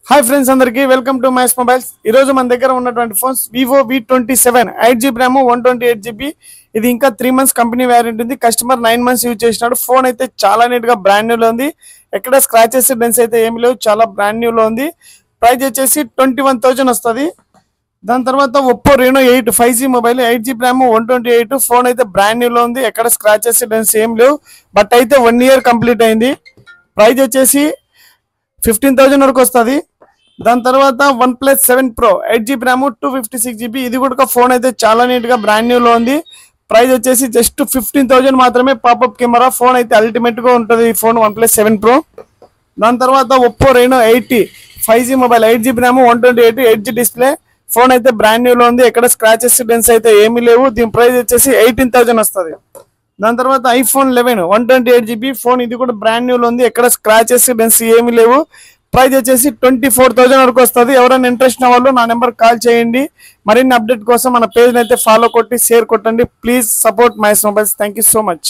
Hi friends అందరికి welcome to mice mobiles. ఈ రోజు మన దగ్గర ఉన్నటువంటి phones Vivo V27 8GB RAM 128GB. ఇది ఇంకా 3 months కంపెనీ వారంటీ ఉంది. కస్టమర్ 9 months యూజ్ చేసినాడు. ఫోన్ అయితే చాలా నీట్ గా బ్రాండ్ న్యూ లో ఉంది. ఎక్కడ స్క్రాచెస్ డెన్స్ అయితే ఏమి లేవు, చాలా బ్రాండ్ న్యూ లో ఉంది. ప్రైస్ వచ్చేసి 21,000 వస్తుంది. దాని తర్వాత Oppo Reno 8 5G mobile 8GB RAM 128. Phone అయితే బ్రాండ్ న్యూ లో ఉంది. ఎక్కడ స్క్రాచెస్ డెన్స్ ఏం లేవు, బట్ అయితే 1 year కంప్లీట్ అయింది. ప్రైస్ వచ్చేసి 15,000 వరకు వస్తుంది. దాని తర్వాత OnePlus 7 Pro 8GB RAM 256GB. ఇది కూడా ఫోన్ అయితే చాలా నీట్ గా బ్రాండ్ న్యూ లో ఉంది. ప్రైస్ వచ్చేసి జస్ట్ 15,000 మాత్రమే. పాపప్ కెమెరా, ఫోన్ అయితే అల్టిమేట్ గా ఉంటుంది ఈ ఫోన్ OnePlus 7 Pro. దాని తర్వాత Oppo Reno 80 5G mobile 8GB RAM 128 8G display. Phone అయితే బ్రాండ్ న్యూ లో ఉంది. ఎక్కడ స్క్రాచెస్ డెన్స్ అయితే ఏమీ లేవు. దీని ప్రైస్ వచ్చేసి 18,000 వస్తుంది. దాని తర్వాత iPhone 11 128GB ఫోన్. ఇది కూడా బ్రాండ్ న్యూ లో ఉంది. ఎక్కడ స్క్రాచెస్ డెన్స్ ఏమీ లేవు. ప్రైస్ వచ్చేసి 24,000 వరకు వస్తుంది. ఎవరైనా ఇంట్రెస్ట్ ఉన్న వాళ్ళు నా నెంబర్ కాల్ చేయండి. మరిన్ని అప్డేట్ కోసం మన పేజ్ అయితే ఫాలో కొట్టి షేర్ కొట్టండి. Please support mice mobiles. Thank you so much.